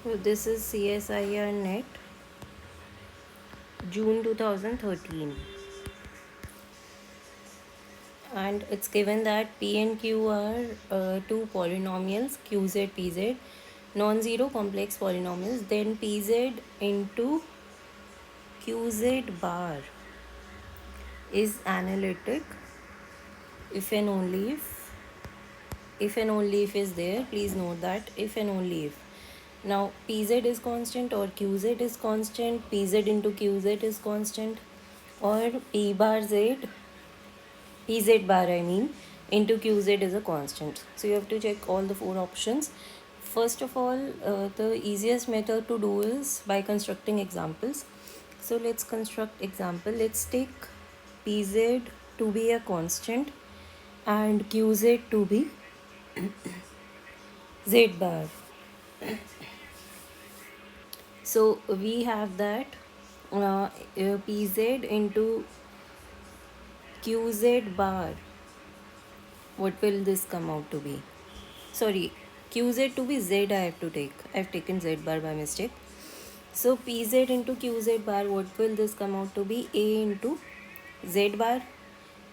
So this is CSIR Net, June 2013. And it's given that P and Q are two polynomials, QZ, PZ, non-zero complex polynomials. Then PZ into QZ bar is analytic if and only if and only if is there. Please note that if and only if. Now pz is constant or qz is constant, pz into qz is constant, or p bar z, pz bar into qz is a constant. So you have to check all the four options. First of all, the easiest method to do is by constructing examples. So let's construct example. Let's take pz to be a constant and qz to be z bar. So we have that pz into qz bar. What will this come out to be? Sorry, qz to be z I have to take. I have taken z bar by mistake. So pz into qz bar, what will this come out to be? A into z bar,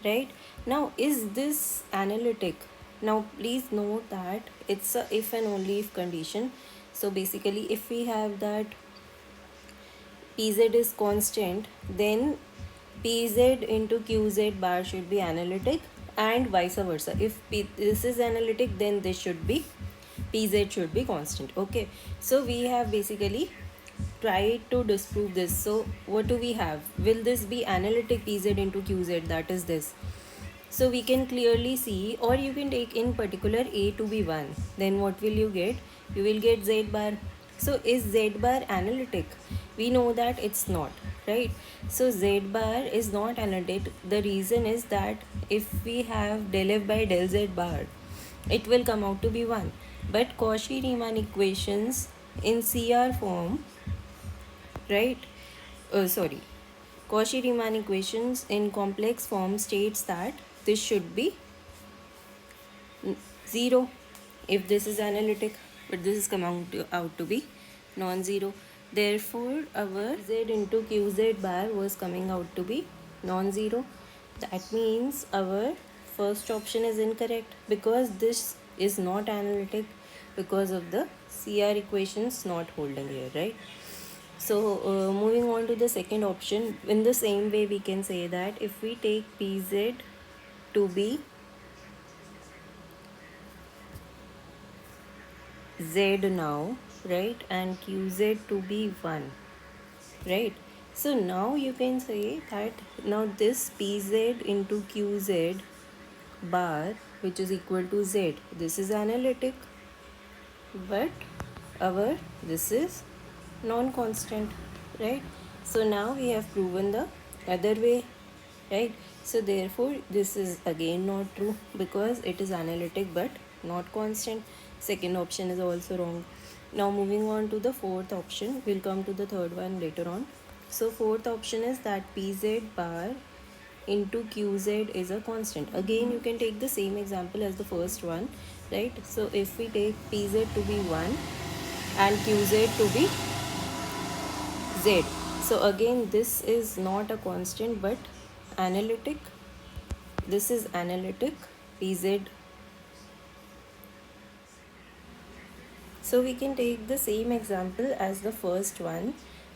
right? Now is this analytic? Now please note that it's a if and only if condition. So basically if we have that pz is constant, then pz into qz bar should be analytic, and vice versa. If this is analytic, then this should be pz should be constant. Okay, so we have basically tried to disprove this. So what do we have? Will this be analytic pz into qz? That is this. So we can clearly see, or you can take in particular a to be 1. Then what will you get? You will get z bar. So is z bar analytic? We know that it's not, right? So z bar is not analytic. The reason is that if we have del f by del z bar, it will come out to be 1. But Cauchy-Riemann equations in CR form, right? Sorry. Cauchy-Riemann equations in complex form states that this should be 0 if this is analytic, but this is coming out to be non-zero. Therefore, our z into qz bar was coming out to be non-zero. That means our first option is incorrect because this is not analytic because of the CR equations not holding here, right? So moving on to the second option, in the same way we can say that if we take pz to be z now, right, and qz to be 1, right? So now you can say that now this pz into qz bar, which is equal to z, this is analytic, but our this is non-constant, right? So now we have proven the other way, right? So therefore this is again not true because it is analytic but not constant. Second option is also wrong. Now moving on to the fourth option, we'll come to the third one later on. So fourth option is that pz bar into qz is a constant. Again you can take the same example as the first one, right? So if we take pz to be 1 and qz to be z, so again this is not a constant but analytic. This is analytic pz. So we can take the same example as the first one,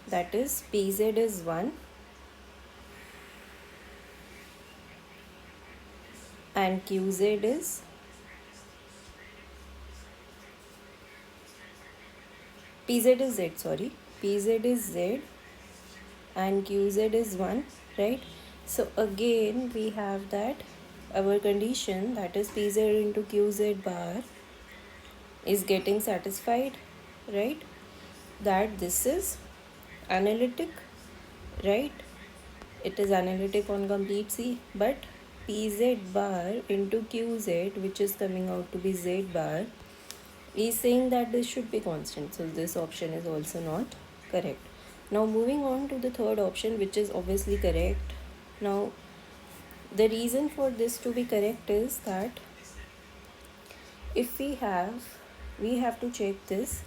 that is pz is 1 and qz is pz is z, sorry, pz is z and qz is 1, right? So again we have that our condition, that is pz into qz bar, is getting satisfied, right? That this is analytic, right? It is analytic on complete C, but pz bar into qz, which is coming out to be z bar, is saying that this should be constant. So this option is also not correct. Now moving on to the third option, which is obviously correct. Now the reason for this to be correct is that if we have to check this,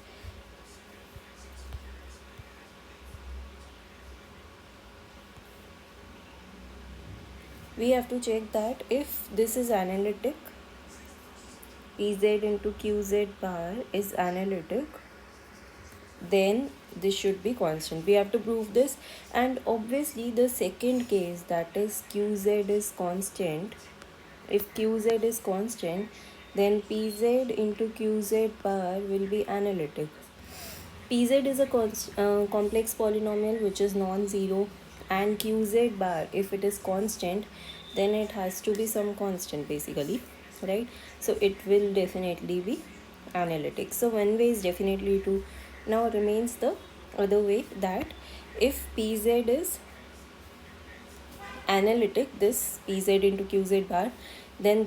we have to check that if this is analytic, Pz into Qz bar is analytic, then this should be constant. We have to prove this, and obviously the second case, that is Qz is constant. If Qz is constant, then Pz into Qz bar will be analytic. Pz is a complex polynomial which is non-zero, and Qz bar, if it is constant, then it has to be some constant basically, right? So it will definitely be analytic. So one way is definitely true. Now remains the other way, that if Pz is analytic, this Pz into Qz bar, then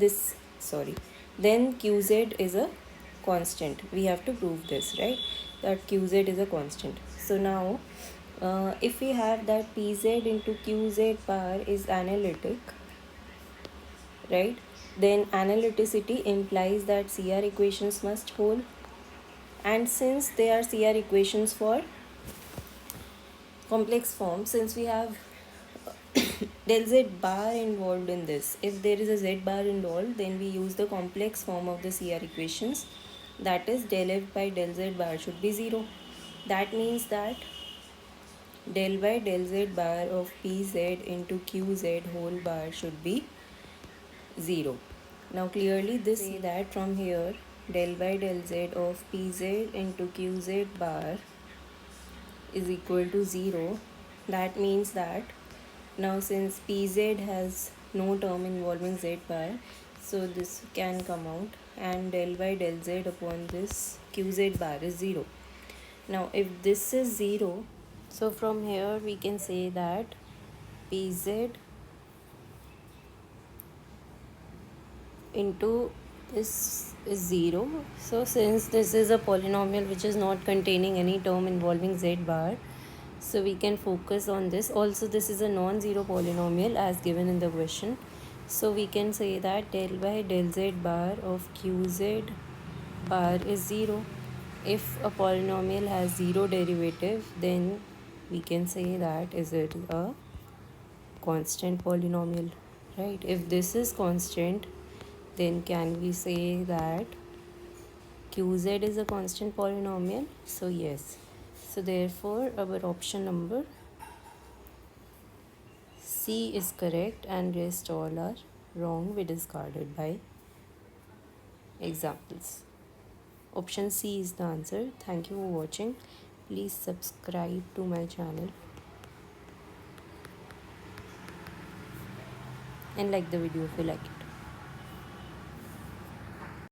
then Qz is a constant. We have to prove this, right? That Qz is a constant. So now, if we have that Pz into Qz bar is analytic, right? Then analyticity implies that CR equations must hold. And since they are CR equations for complex form, since we have del z bar involved in this, if there is a z bar involved, then we use the complex form of the CR equations, that is del f by del z bar should be 0. That means that del by del z bar of Pz into Qz whole bar should be 0. Now clearly this say that from here del by del z of Pz into Qz bar is equal to 0. That means that now since Pz has no term involving z bar, so this can come out, and del by del z upon this Qz bar is 0. Now if this is 0, so from here we can say that Pz into this is 0. So since this is a polynomial which is not containing any term involving z bar, so we can focus on this. Also this is a non-zero polynomial as given in the question, so we can say that del by del z bar of Qz bar is 0. If a polynomial has 0 derivative, then we can say that is it a constant polynomial, right? If this is constant, then can we say that Qz is a constant polynomial? So yes. So therefore our option number C is correct, and rest all are wrong. We discarded by examples. Option C is the answer. Thank you for watching. Please subscribe to my channel and like the video if you like it.